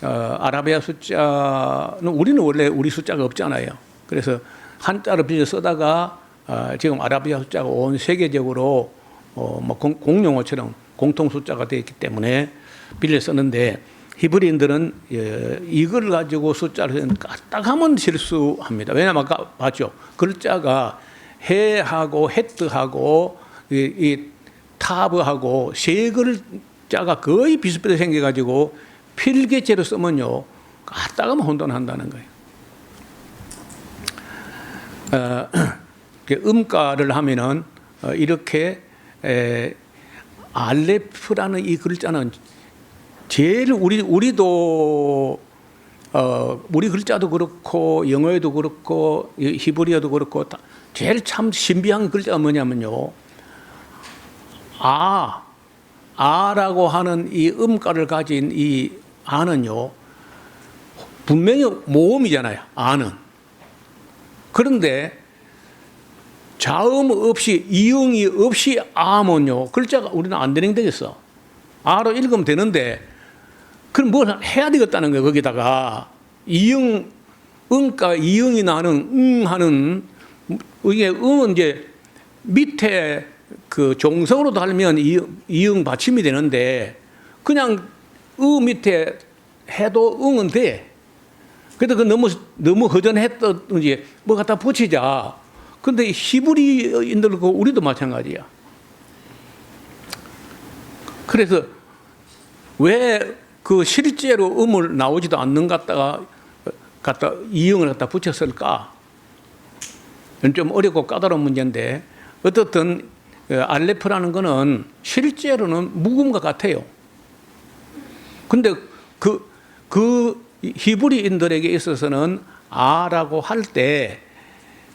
아라비아 숫자는 우리는 원래 우리 숫자가 없잖아요. 그래서 한자를 빌려 쓰다가 지금 아라비아 숫자가 온 세계적으로 뭐 공용어처럼 공통 숫자가 되었기 때문에 빌려 쓰는데 히브리인들은 이걸 가지고 숫자를 딱 하면 실수합니다. 왜냐하면 아까 봤죠. 글자가 해하고 헤트하고 이 타브하고 세 글자가 거의 비슷비슷하게 생겨가지고 필기체로 쓰면요, 까딱하면 혼돈한다는 거예요. 음가를 하면은 이렇게 알레프라는 이 글자는 제일 우리도 우리 글자도 그렇고 영어에도 그렇고 히브리어도 그렇고 제일 참 신비한 글자가 뭐냐면요, 아라고 하는 이 음가를 가진 이 아는요, 분명히 모음이잖아요. 아는. 그런데 자음 없이 이응이 없이 아면요, 글자가 우리는 안 되는 게 되겠어. 아로 읽으면 되는데 그럼 뭘 해야 되겠다는 거예요. 거기다가 이응, 응가 이응이 나는 하는 이게 응은 이제 밑에 그 종성으로 달면 이응 받침이 되는데 그냥 밑에 해도 응은 돼. 그래도 그 너무 허전했던지 뭐 갖다 붙이자. 근데 히브리인들 우리도 마찬가지야. 그래서 왜 그 실제로 음을 나오지도 않는 갖다 이응을 갖다 붙였을까? 좀 어렵고 까다로운 문제인데 어떻든 알레프라는 거는 실제로는 묵음과 같아요. 근데 그 히브리인들에게 있어서는 아라고 할 때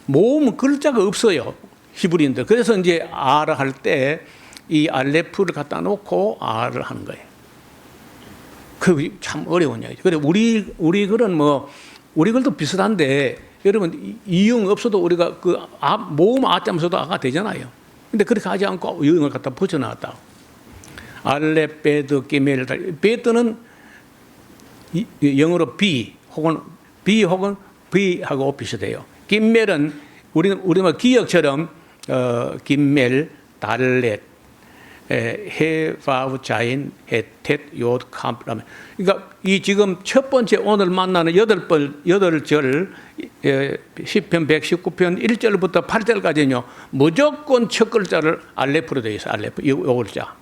모음 글자가 없어요. 히브리인들. 그래서 이제 아라 할 때 이 알레프를 갖다 놓고 아를 하는 거예요. 그 참 어려운 이야기죠. 그래 우리 글은 뭐 우리 글도 비슷한데 여러분 이응 없어도 우리가 그 모음 아자면 써도 아가 되잖아요. 근데 그렇게 하지 않고 이응을 갖다 붙여놨다. 알레, 베드, 기멜, 베드는 영어로 B 혹은 B하고 비슷해요. 김멜은 우리말 기역처럼 김멜, 달렛, 해, 바우, 자인, 헤텟, 욤, 캄. 그러니까 이 지금 첫 번째 오늘 만나는 8절 시편 119편 1절부터 8절까지는요. 무조건 첫 글자를 알레프로 되어 있어요. 알레프, 이 글자.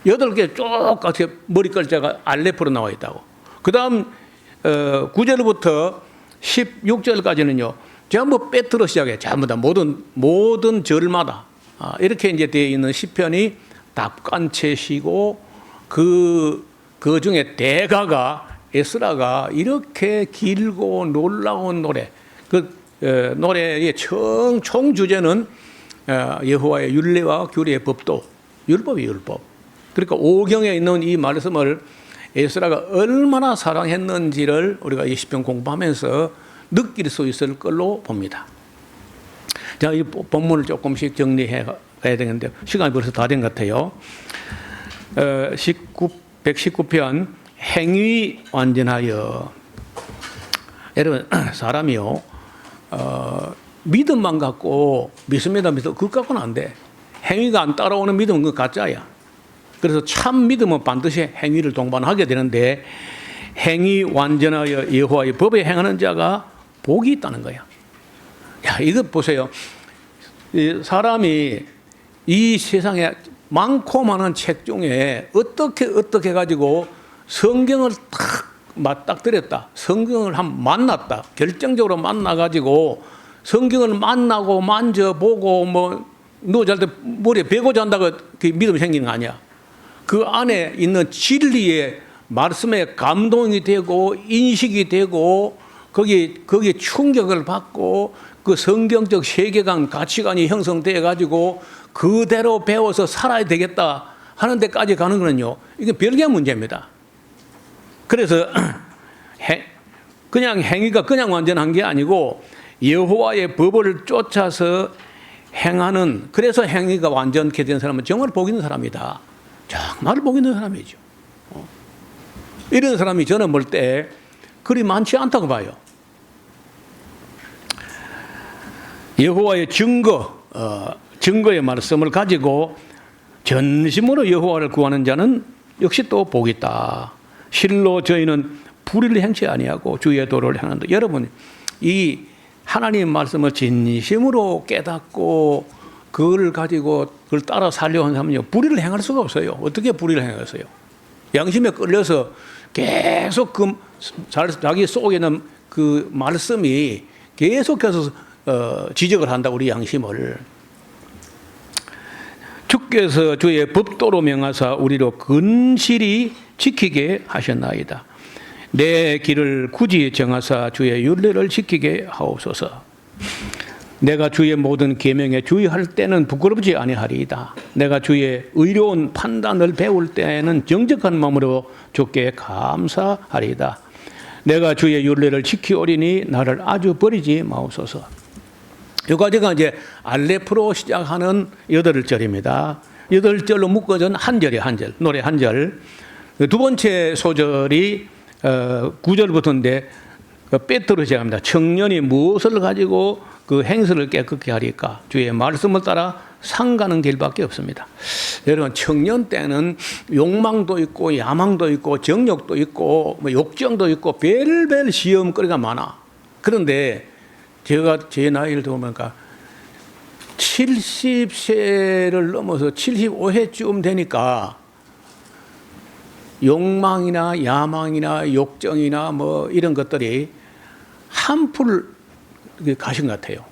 8개 쭉 같이 머리 글자가 알레프로 나와 있다고. 그 다음 9절부터 16절까지는요. 전부 빼트로 시작해. 전부 다 모든 절마다 이렇게 이제 되어 있는 시편이 답간체시고 그 중에 대가가 에스라가 이렇게 길고 놀라운 노래. 그 노래의 총 주제는 여호와의 율례와 규례의 법도 율법이 율법. 그러니까 오경에 있는 이 말씀을 에스라가 얼마나 사랑했는지를 우리가 이 시편 공부하면서 느낄 수 있을 걸로 봅니다. 자, 이 본문을 조금씩 정리해 가야 되는데 시간이 벌써 다 된 것 같아요. 119편 행위 완전하여. 여러분 사람이요 믿음만 갖고 믿습니다 그것 갖고는 안 돼. 행위가 안 따라오는 믿음은 그 가짜야. 그래서 참 믿음은 반드시 행위를 동반하게 되는데 행위 완전하여 여호와의 법에 행하는 자가 복이 있다는 거야. 야, 이거 보세요. 사람이 이 세상에 많고 많은 책 중에 어떻게 가지고 성경을 딱 맞닥뜨렸다. 성경을 만났다. 결정적으로 만나가지고 성경을 만나고 만져보고 누워 잘 때 머리에 베고 잔다고 믿음이 생기는 거 아니야. 그 안에 있는 진리의 말씀에 감동이 되고 인식이 되고 거기에 충격을 받고 그 성경적 세계관 가치관이 형성되어 가지고 그대로 배워서 살아야 되겠다 하는 데까지 가는 거는요 이게 별개의 문제입니다. 그래서 그냥 행위가 그냥 완전한 게 아니고 여호와의 법을 쫓아서 행하는, 그래서 행위가 완전케 된 사람은 정말 복 있는 사람이다. 정말 복 있는 사람이죠. 이런 사람이 저는 볼 때 그리 많지 않다고 봐요. 여호와의 증거의 말씀을 가지고 전심으로 여호와를 구하는 자는 역시 또 복이 있다. 실로 저희는 불의를 행치 아니하고 주의 도를 행한다. 여러분, 이 하나님 말씀을 진심으로 깨닫고 그걸 가지고 그걸 따라 살려고 하는 사람은요, 불의를 행할 수가 없어요. 어떻게 불의를 행하겠어요? 양심에 끌려서 계속 자기 속에 있는 그 말씀이 계속해서 지적을 한다, 우리 양심을. 주께서 주의 법도로 명하사 우리로 근실히 지키게 하셨나이다. 내 길을 굳이 정하사 주의 율례를 지키게 하옵소서. 내가 주의 모든 계명에 주의할 때는 부끄럽지 아니하리이다. 내가 주의 의로운 판단을 배울 때에는 정직한 마음으로 주께 감사하리이다. 내가 주의 율례를 지키오리니 나를 아주 버리지 마옵소서. 여기까지가 이제 알레프로 시작하는 8절입니다. 8절로 묶어진 한 절이 한 절, 노래 한 절. 두 번째 소절이 9절부터인데 빼뜨려 시작합니다. 청년이 무엇을 가지고 그 행실을 깨끗게 하리까? 주의 말씀을 따라 상가는 길밖에 없습니다. 여러분, 청년 때는 욕망도 있고 야망도 있고 정욕도 있고 욕정도 있고 별별 시험거리가 많아. 그런데 제가 제 나이를 보니까 70세를 넘어서 75세쯤 되니까 욕망이나 야망이나 욕정이나 이런 것들이 한풀 가신 것 같아요.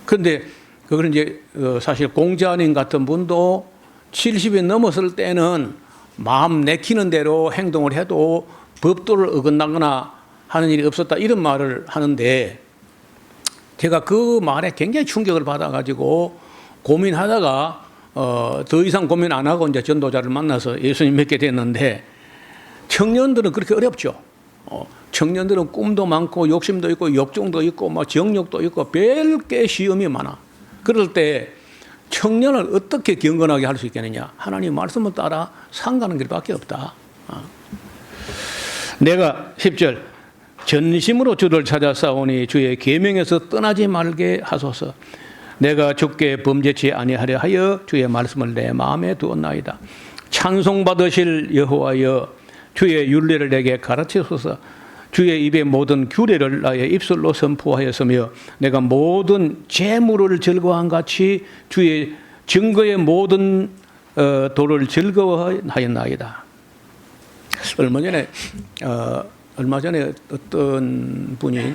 그런데 그거는 이제 사실 공자님 같은 분도 70이 넘었을 때는 마음 내키는 대로 행동을 해도 법도를 어긋나거나 하는 일이 없었다, 이런 말을 하는데, 제가 그 말에 굉장히 충격을 받아가지고 고민하다가 더 이상 고민 안 하고 이제 전도자를 만나서 예수님 믿게 됐는데, 청년들은 그렇게 어렵죠. 청년들은 꿈도 많고 욕심도 있고 욕정도 있고 정욕도 있고 별게 시험이 많아. 그럴 때 청년을 어떻게 경건하게 할 수 있겠느냐? 하나님 말씀을 따라 상가는 길밖에 없다. 내가 10절 전심으로 주를 찾아 싸우니 주의 계명에서 떠나지 말게 하소서. 내가 주께 범죄치 아니하려 하여 주의 말씀을 내 마음에 두었나이다. 찬송받으실 여호와여, 주의 율례를 내게 가르치소서. 주의 입의 모든 규례를 나의 입술로 선포하였으며 내가 모든 재물을 즐거워한 같이 주의 증거의 모든 도를 즐거워하였나이다. 얼마 전에 어떤 분이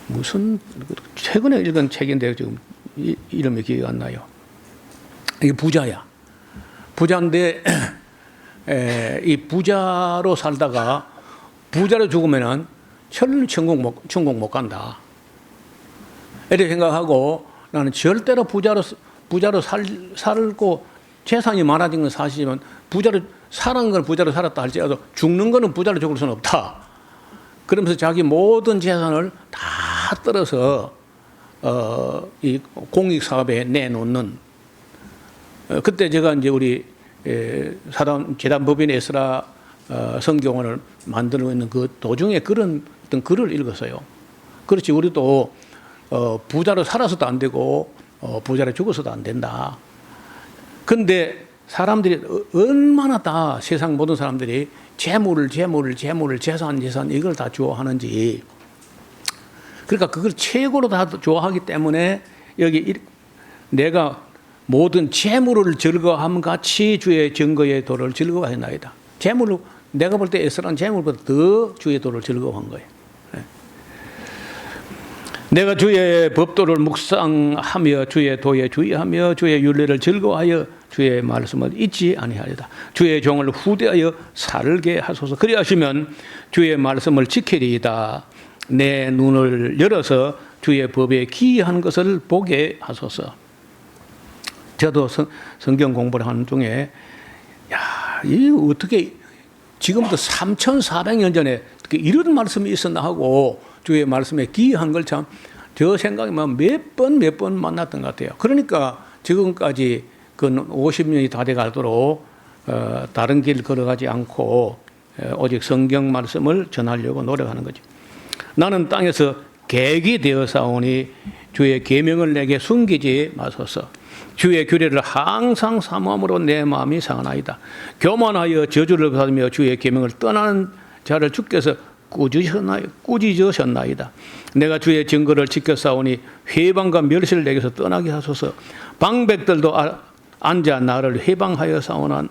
무슨 최근에 읽은 책인데 지금 이름이 기억이 안 나요. 이게 부자야. 부자인데 이 부자로 살다가 부자로 죽으면은 천국 못 간다. 이렇게 생각하고 나는 절대로 부자로 살고 재산이 많아진 건 사실이지만 부자로 사는 건 부자로 살았다 할지라도 죽는 거는 부자로 죽을 수는 없다. 그러면서 자기 모든 재산을 다 떨어서 이 공익 사업에 내놓는. 그때 제가 이제 우리 재단법인 에스라 성경을 만들고 있는 그 도중에 그런 어떤 글을 읽었어요. 그렇지, 우리도 부자로 살아서도 안 되고 부자로 죽어서도 안 된다. 근데 사람들이 얼마나 다 세상 모든 사람들이 재물, 재산 이걸 다 좋아하는지. 그러니까 그걸 최고로 다 좋아하기 때문에 여기 내가 모든 재물을 즐거워함 같이 주의 증거의 도를 즐거워하나이다. 재물로 내가 볼 때 에스라는 재물보다 더 주의 도를 즐거워한 거예요. 내가 주의 법도를 묵상하며 주의 도에 주의하며 주의 윤례를 즐거워하여 주의 말씀을 잊지 아니하리다. 주의 종을 후대하여 살게 하소서. 그리하시면 주의 말씀을 지키리이다. 내 눈을 열어서 주의 법에 기이한 것을 보게 하소서. 저도 성경 공부를 하는 중에 이 어떻게 지금부터 3,400년 전에 이런 말씀이 있었나 하고 주의 말씀에 기이한 걸 참 저 생각이면 몇 번 만났던 것 같아요. 그러니까 지금까지 그 50년이 다 돼 가도록 다른 길 걸어가지 않고 오직 성경 말씀을 전하려고 노력하는 거죠. 나는 땅에서 객이 되어 사오니 주의 계명을 내게 숨기지 마소서. 주의 규례를 항상 사모함으로 내 마음이 상하나이다. 교만하여 저주를 받으며 주의 계명을 떠나는 자를 주께서 꾸짖으셨나이다. 내가 주의 증거를 지켜 싸우니 회방과 멸시를 내게서 떠나게 하소서. 방백들도 앉아 나를 회방하여 싸우나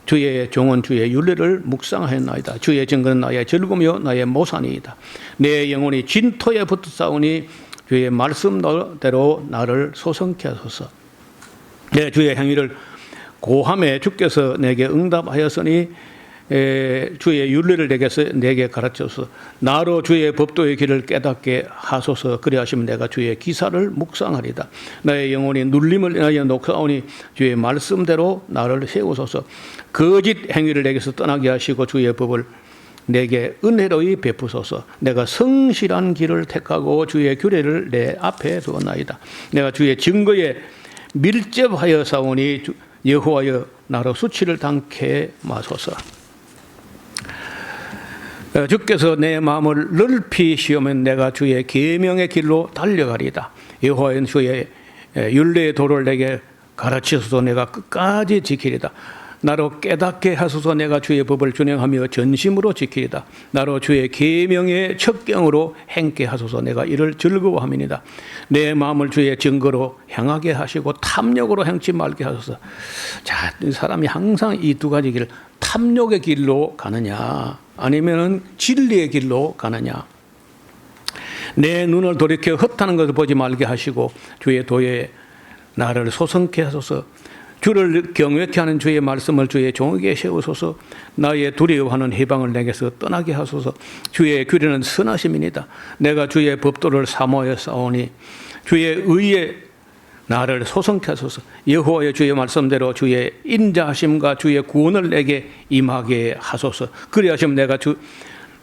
주의 종은 주의 윤례를 묵상하였나이다. 주의 증거는 나의 즐거움이요 나의 모산이다. 내 영혼이 진토에 붙어 싸우니 주의 말씀대로 나를 소성케 하소서. 내 주의 행위를 고함에 주께서 내게 응답하였으니 주의 윤례를 내게 가르쳐서 나로 주의 법도의 길을 깨닫게 하소서. 그리하시면 내가 주의 기사를 묵상하리다. 나의 영혼이 눌림을 인하여 녹사오니 주의 말씀대로 나를 세우소서. 거짓 행위를 내게서 떠나게 하시고 주의 법을 내게 은혜로이 베푸소서. 내가 성실한 길을 택하고 주의 규례를 내 앞에 두었나이다. 내가 주의 증거에 밀접하여 싸우니 여호와여 나로 수치를 당케 마소서. 주께서 내 마음을 넓히 씌우면 내가 주의 계명의 길로 달려가리이다. 여호와는 주의 윤례의 도를 내게 가르치소서. 내가 끝까지 지키리다. 나로 깨닫게 하소서. 내가 주의 법을 준행하며 전심으로 지키리다. 나로 주의 계명의 첩경으로 행케 하소서. 내가 이를 즐거워함이니이다. 내 마음을 주의 증거로 향하게 하시고 탐욕으로 행치 말게 하소서. 자, 사람이 항상 이 두 가지 길, 탐욕의 길로 가느냐 아니면은 진리의 길로 가느냐. 내 눈을 돌이켜 헛하는 것을 보지 말게 하시고 주의 도에 나를 소성케 하소서. 주를 경외케 하는 주의 말씀을 주의 종에게 세우소서. 나의 두려워하는 해방을 내게서 떠나게 하소서. 주의 규례는 선하심이니이다. 내가 주의 법도를 사모하여 싸우니 주의 의에 나를 소성케 하소서. 여호와의 주의 말씀대로 주의 인자하심과 주의 구원을 내게 임하게 하소서. 그리하시면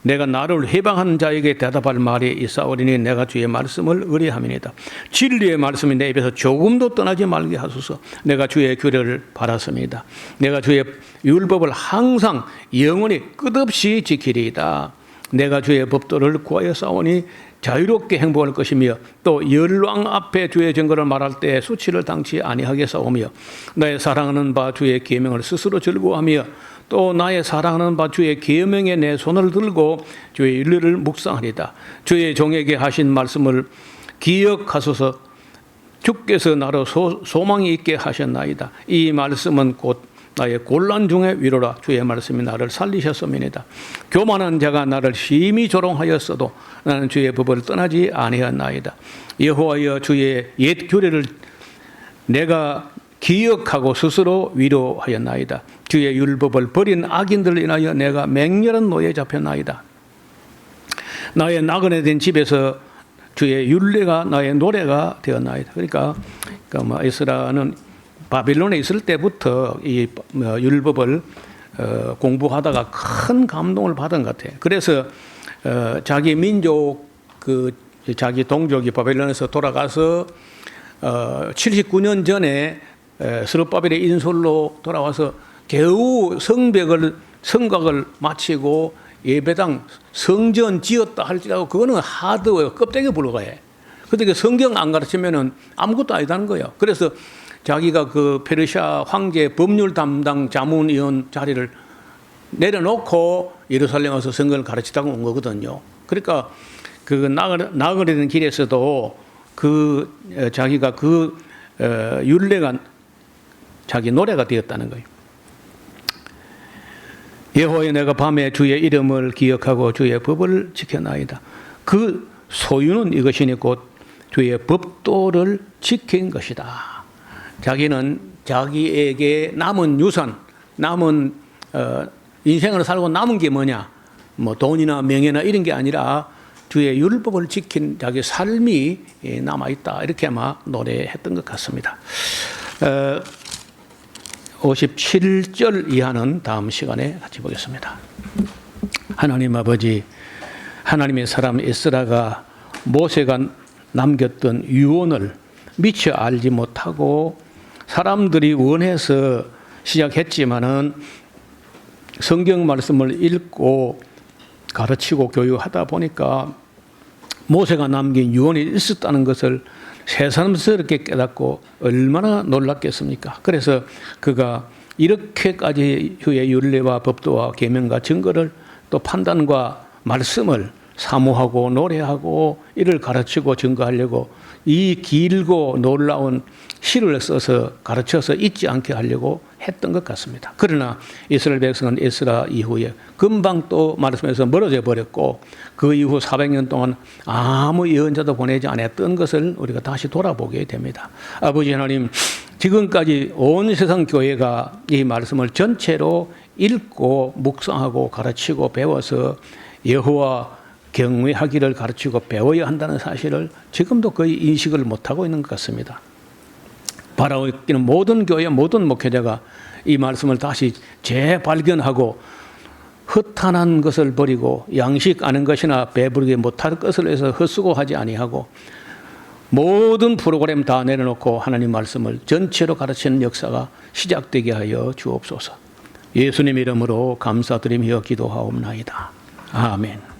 내가 나를 해방하는 자에게 대답할 말이 있사오리니 내가 주의 말씀을 의뢰함이니이다. 진리의 말씀이 내 입에서 조금도 떠나지 말게 하소서. 내가 주의 규례를 바랐습니다. 내가 주의 율법을 항상 영원히 끝없이 지키리이다. 내가 주의 법도를 구하여 싸우니 자유롭게 행복할 것이며 또 열왕 앞에 주의 증거를 말할 때 수치를 당치 아니하게 싸우며 나의 사랑하는 바 주의 계명을 스스로 즐거워하며 또 나의 사랑하는 바 주의 계명에 내 손을 들고 주의 윤례를 묵상하리다. 주의 종에게 하신 말씀을 기억하소서. 주께서 나로 소망이 있게 하셨나이다. 이 말씀은 곧 나의 곤란 중의 위로라. 주의 말씀이 나를 살리셨음이니이다. 교만한 자가 나를 심히 조롱하였어도 나는 주의 법을 떠나지 아니하였나이다. 여호와여 주의 옛 규례를 내가 기억하고 스스로 위로하였나이다. 주의 율법을 버린 악인들을 인하여 내가 맹렬한 노예에 잡혔나이다. 나의 나그네 된 집에서 주의 율례가 나의 노래가 되었나이다. 그러니까 에스라는 바빌론에 있을 때부터 이 율법을 공부하다가 큰 감동을 받은 것 같아요. 그래서 자기 민족 자기 동족이 바빌론에서 돌아가서 79년 전에 스룹바벨의 인솔로 돌아와서 겨우 성벽을 성곽을 마치고 예배당 성전 지었다 할지라도 그거는 하드웨어 껍데기 불과해. 그런데 성경 안 가르치면은 아무것도 아니다는 거예요. 그래서 자기가 그 페르시아 황제 법률 담당 자문위원 자리를 내려놓고 예루살렘 와서 성경을 가르치다가 온 거거든요. 그러니까 그 나그네는 길에서도 그 자기가 그 율례가 자기 노래가 되었다는 거예요. 여호와여 내가 밤에 주의 이름을 기억하고 주의 법을 지켜나이다. 그 소유는 이것이니 곧 주의 법도를 지킨 것이다. 자기는 자기에게 남은 유산, 남은 인생을 살고 남은 게 뭐냐? 뭐 돈이나 명예나 이런 게 아니라 주의 율법을 지킨 자기 삶이 남아있다. 이렇게 아마 노래했던 것 같습니다. 57절 이하는 다음 시간에 같이 보겠습니다. 하나님 아버지, 하나님의 사람 에스라가 모세가 남겼던 유언을 미처 알지 못하고 사람들이 원해서 시작했지만은 성경 말씀을 읽고 가르치고 교육하다 보니까 모세가 남긴 유언이 있었다는 것을 새삼스럽게 깨닫고 얼마나 놀랐겠습니까? 그래서 그가 이렇게까지 주의 율례와 법도와 계명과 증거를 또 판단과 말씀을 사모하고 노래하고 이를 가르치고 증거하려고 이 길고 놀라운 시를 써서 가르쳐서 잊지 않게 하려고 했던 것 같습니다. 그러나 이스라엘 백성은 에스라 이후에 금방 또 말씀에서 멀어져 버렸고 그 이후 400년 동안 아무 예언자도 보내지 않았던 것을 우리가 다시 돌아보게 됩니다. 아버지 하나님, 지금까지 온 세상 교회가 이 말씀을 전체로 읽고 묵상하고 가르치고 배워서 여호와 경외하기를 가르치고 배워야 한다는 사실을 지금도 거의 인식을 못하고 있는 것 같습니다. 바라오기는 모든 교회 모든 목회자가 이 말씀을 다시 재발견하고 허탄한 것을 버리고 양식 아는 것이나 배부르게 못할 것을 해서 헛수고하지 아니하고 모든 프로그램 다 내려놓고 하나님 말씀을 전체로 가르치는 역사가 시작되게 하여 주옵소서. 예수님 이름으로 감사드리며 기도하옵나이다. 아멘.